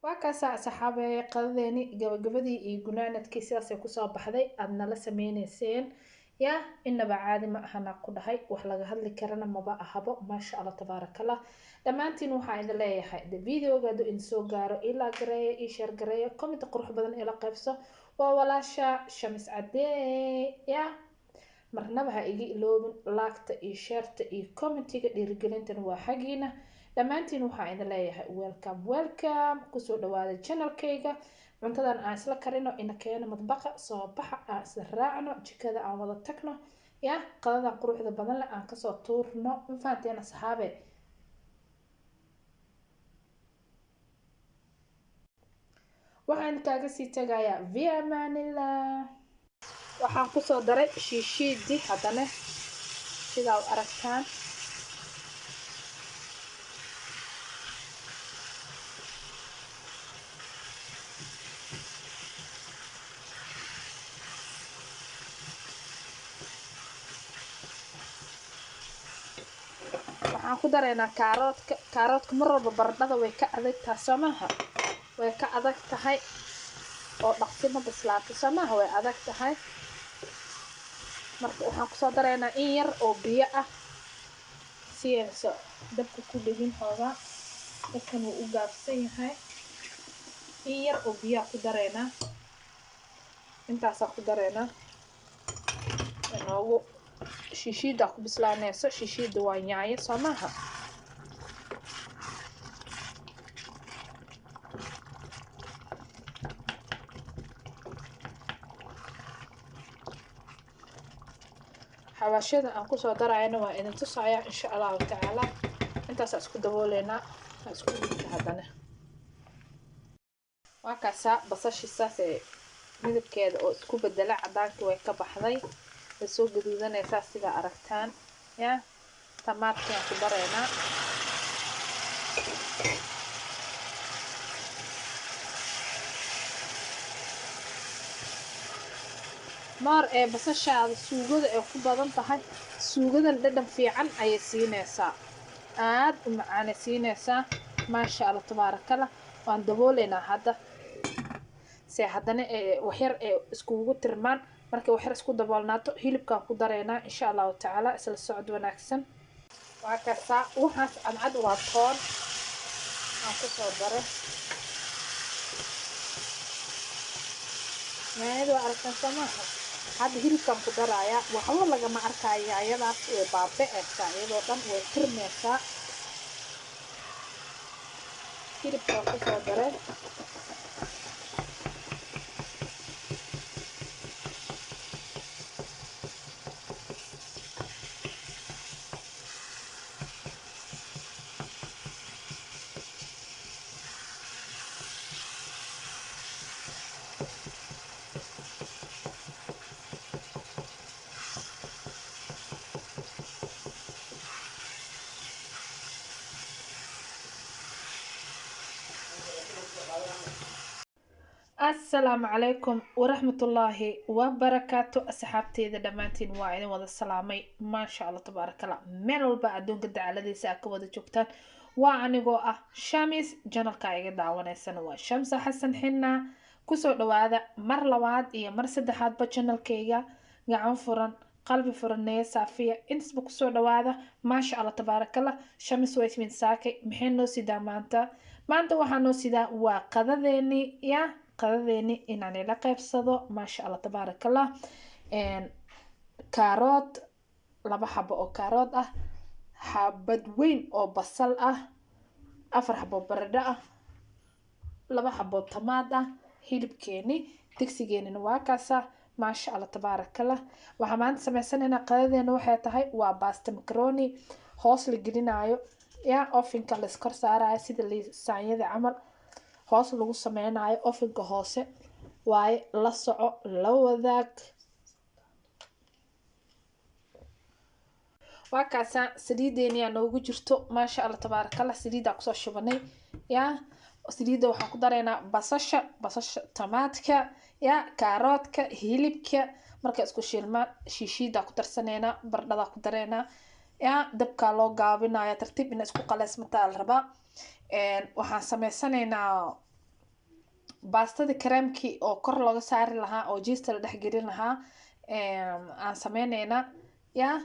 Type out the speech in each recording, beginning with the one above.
وكاسا صحابي قدني جبدي يجنانتكي سياسة كوسا بحذي أدنى لسمينيسين يا إن بعادي ما أحنا قدهاي وحلا هذا كرنا ما بقى هبا ما شاء الله تبارك الله لما أنتي نوحا إذا لا يحد الفيديو قادو إنسو جارو إلا قرية إيشار قرية كومنت قروح بدن إلى قفصة وولا شمس عدي يا marnaba ha iga iloobin laagta iyo sheerta iyo commentiga dhiirigelintan waa xagiina dhammaantiin waxaa idin leeyahay welcome kusoo dhawaada channelkayga cuntadan aan isla karino ina keeno madbaqa soo baxa aan isla raacno jikada aan wada tagno ya qadadan quruxda badan leh aan kasoo tuurno ma fahanteen asxaabe waxaan kaaga sii tagayaa via manila waxaan kusoo daray shiishiidii haddana sidaa u aragtaan waxaan ku dareynaa kaaroodka mar walba baradhada way ka adag tahay soo maaha way ka adag tahay oo dhaqsi ma bislaato soo maaha way adag tahay marka waxaan kusoo dareynaa in yar oo biyo ah si aysan dabka ku dhigin xoogaa dadkan wuu u gaabsan yahay in yar oo biyaa ku dareynaa intaasaa ku dareynaa inoogu shiishiida ku bislaanayso shiishiida waa yaanyo soo maaha xawaashada aan kusoo darayana waa idin tusaaya insha allahu tacaala intaasa isku dabooleynaa isku dhigta haddana waa kaasaa basashii saas ee midabkeeda oo isku bedela cadaankii way ka baxday way soo gaduudanaysaa sidaa aragtaan ya tamaadkii aan ku dareynaa maar ee basashaada suugada ee ku badan tahay suugadan dhadhan fiican ayay siinaysaa aad u macaan ay siinaysaa maasha allah tabaarakallah waan dabooleynaa hadda si haddana waxyar ee iskugu tirmaan markay waxyar isku daboolnaato hilibkaan ku dareynaa insha allahu tacaala isla socod wanaagsan waa kaasaa waxaas cadcad waa toon aan kusoo dare maayada waa aragtaan soo maaha hadda hilibkaan ku daraaya waxba lagama arkaya ayadaas way baaba'aysaa iyadoo dhan way tirmaysaa hilibkaan kusoo dare السلام عليكم ورحمة الله وبركاته أصحابتي إذا دمانتين واعدين وذا السلامي ما شاء الله تبارك الله من والبا أدون قد على ذي ساكو وذا جوكتان وعنيقو شامس جنال كايقا دعوانا سنوا شمس حسن حنا كسو دوادا مر لواد إيا مر سدحات بجنال كايقا قعان فرن قلبي فرنية صافية انتس بكسو دوادا ما شاء الله تبارك الله شمس ويت من ساكي محين نو سيدا مانتا وحا نو سيدا وقضا ذيني يا qadadeeni inaan ila qaybsado maasha allah tabaaraka allah kaarood 2 xabo oo kaarood ah xabad weyn oo basal ah 4 xabo baradho ah 2 xabo tamaad ah hilibkeeni digsigeeni waa kaasa maasha allah tabaaraka allah waxa maanta sameysanaynaa qadadeena waxay tahay waa pasta macaroni hoos la gelinayo ya ovenka la iskor saarayo sida liisaanyada camal hoos lagu sameynayo ovenka hoose waaye la soco la wadaag waa kaasa saliideeni aan ugu jirto maasha allah tabaarakallah saliida ku soo shubanay ya saliida waxaan ku dareynaa basasha tamaadka ya kaaroodka hilibka marka isku shiilmaan shiishiida ku darsaneena baradhada ku dareena ya dabka loo gaabinaya tartiib in isku qaleysmataa la rabaa waxaan sameysanaynaa baastada kareemkii oo kor looga saari lahaa oo jiista la dhex gelin lahaa aan sameynayna yaa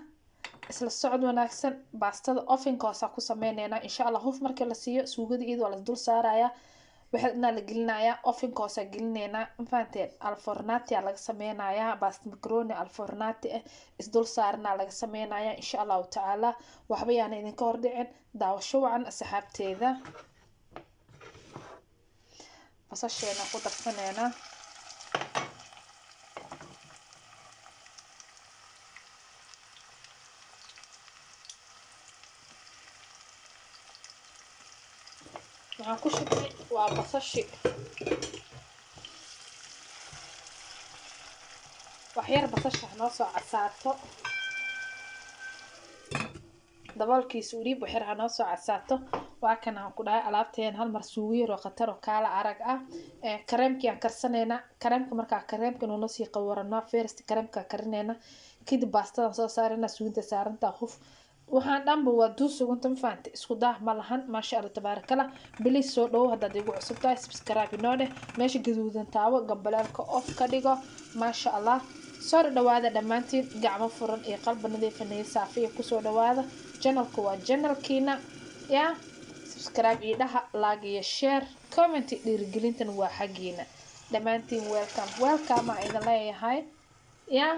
isla socod wanaagsan baastada ovenka hoosa ku sameynayna insha Allah huf markii la siiyo suugada iyadoo la dul saaraya waxaa inaa la gelinayaa ovenka hoosa gelinayna infaanteen alfornati laga sameynaya baasta macaroni alfornati isdul saarna laga sameynaya insha Allah taala waxba yaan idinka hordhicin daawasho wacan asxaabteeda basasheena ku darsanayna waxaan ku shubay waa basashi waxyar basasha noo soo casaato daboolkiisa u dhiib waxyar ha noo soo casaato waa kan aan ku dhahay alaabteen hal mar suugo yar oo khatar oo kaala arag ah kareemkii aan karsanayna kareemka markaa kareemka inuu noo sii qawaranaa first kareemka karinayna kadib baastadan soo saarayna suugada saarantaa huf waxaan dhanba waa duu sugunta ma fahanti isku daah ma lahan maasha Allah tabaarakalla bilis soo dhow haddaad igu cusub tahay subscribe inoo dheh meesha gaduudan taawo gambaleelka off ka dhigo maasha Allah soo dhawaada dhammaantiin gacmo furan iyo qalbi nadiif ah saafiya kusoo dhawaada channelku waa channelkiina yaa subscribe iyo dhaha like iyo share comment dhiirigelintan waa xagiina dhammaantiin welcome aan idin leeyahay yaa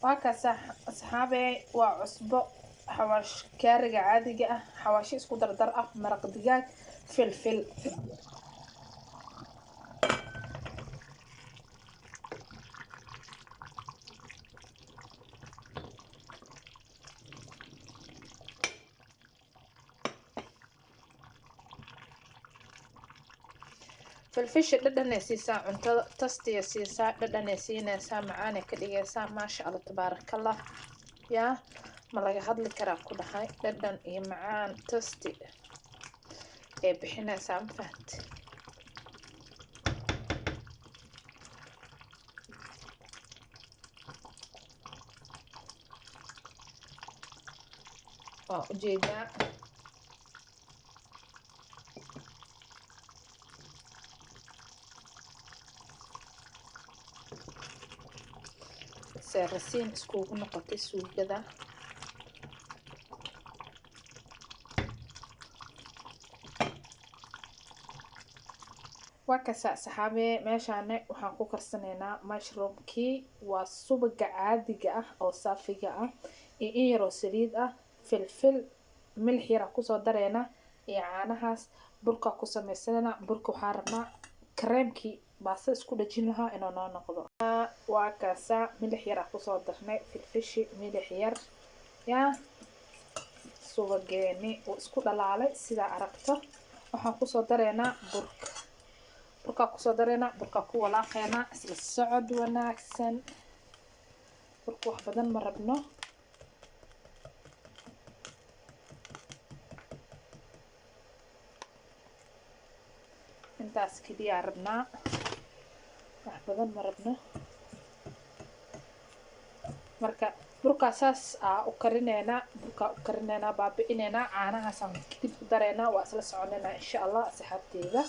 وهكذا أصحابي وعصبة حواش كارجة عادية حواشي اسكو دردر مرق دجاج فلفل فالفيش ددنا سيسا انت تستي سيسا ددنا سينا سا معانا كدغيسا ما شاء الله تبارك الله يا ما laga hadli karaa ku dhahay dadan iyo macaan tasti ee bixinaysa fahad oo ujeeda رسين اسكوب نقطة سوق كذا وكسا صحابي ماشانا وحان كو كرسنينا مشروبكي وصوبق عادية او صافية ايرو سليد فلفل ملح يرا كوسو دارينا عانهاس بركا كوسو ميسانا بركو حارنا كريمكي baasta isku dhajin lahaa inuu noo noqdo waa kaasa milix yar ku soo darnay filfishi milix yar yaa suugageeni oo isku dhalaalay sida aragto waxaan ku soo dareynaa burka ku walaaqeena isla socod wanaagsan burka wax badan ma rabno intaas kaliya rabnaa wax badan ma rabno marka burka saas u karinayna baabi'inayna caanahaas aan kadib ku darayna waa isla soconayna insha Allah asxaabteeda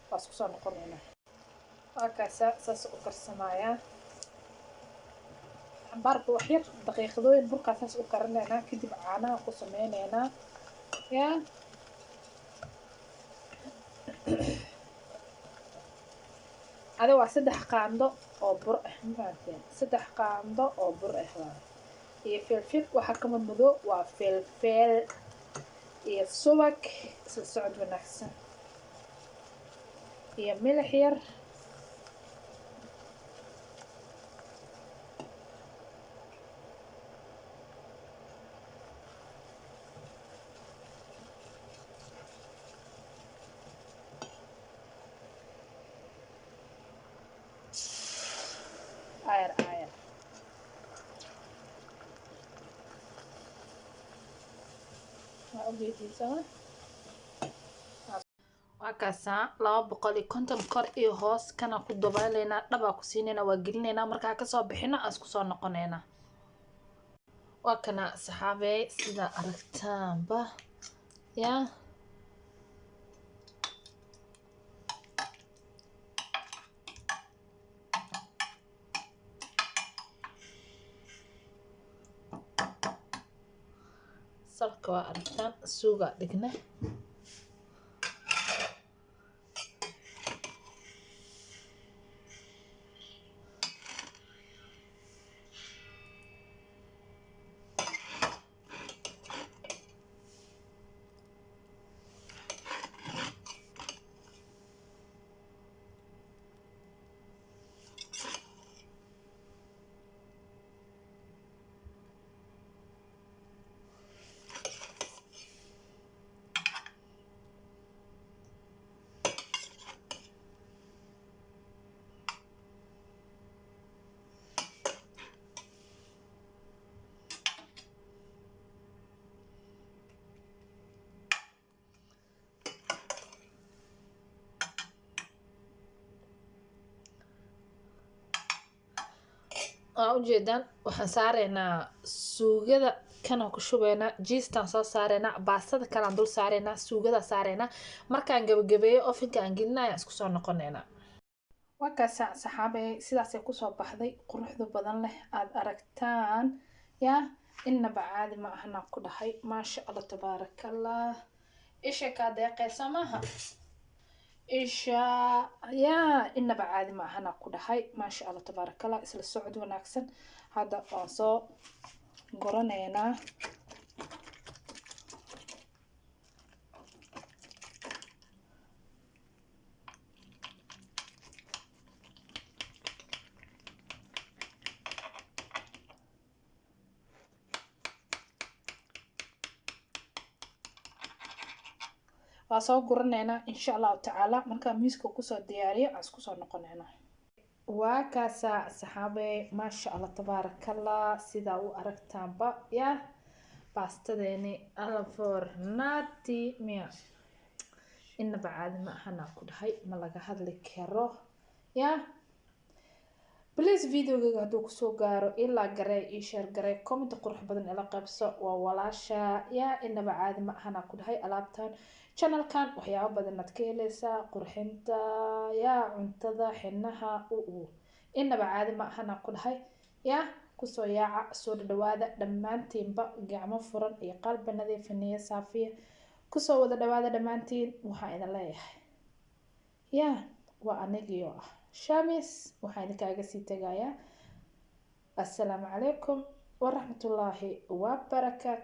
waa isku soo noqonayna waa kaasa saas u karsamaya barba wax yar daqiiqadooyin burka saas u karinayna kadib caanaha ku sameynayna yaa هذا هو 3 قاندو او بر مفهمتين 3 قاندو او بر هي فلفل waxa ka madmado waa filfil iyo subag isla socod wanaagsan iyo milix yar ayar وكاسا 250 kor iyo hoos kana ku dabaleena dhaba ku siinayna waa gelinayna marka ka soo bixina asku soo noqonayna waa kana saxaabay sida aragtaanba ya salka waa aragtaan suuga dhigna. ujeedaan waxaan saareynaa suugada kana ku shubeynaa jiistaan soo saareynaa baastada kalaan dul saareynaa suugada saareynaa markaan gabagabeeyo ofinka aan gelinaya isku soo noqoneynaa. waa kaasa saxaabey sidaasay kusoo baxday quruxda badan leh aad aragtaan yaa inaba caadi ma ahana ku dhahay maasha Allah tabaarakallah. isha ka deeqaysa maaha isha yaa inaba caadi ma ahana ku dhahay maasha Allah tabaarakallah. isla socod wanaagsan hadda waan soo goraneynaa. waa soo guraneynaa insha Allah tacaala markaa miiska kusoo diyaariyo aan isku soo noqoneynaa. waa kaasa saxaabey maasha Allah tabaarakallah sidaa u aragtaanba yaa baastadeeni alfornati miya inaba caadi ma ahana ku dhahay ma laga hadli karo yaa. please videoga hadduu kusoo gaaro ilaa garee ii share garee comment qurux badan ila qaybso waa walaasha yaa inaba caadi ma ahana ku dhahay. alaabtan channelkan waxyaabo badan aad ka helaysaa qurxinta yaa cuntada xinaha inaba caadi ma ahana ku dhahay yaa. kusoo yaaca soo dhawaada dhammaantiinba gacmo furan iyo qalbi nadiif niyo saafiya kusoo wada dhawaada dhammaantiin waxaan idin leeyahay yaa waa anigiyo ah shamis waxaan idinkaaga sii tagayaa assalaamu calaykum waraxmatullaahi wabarakaatu.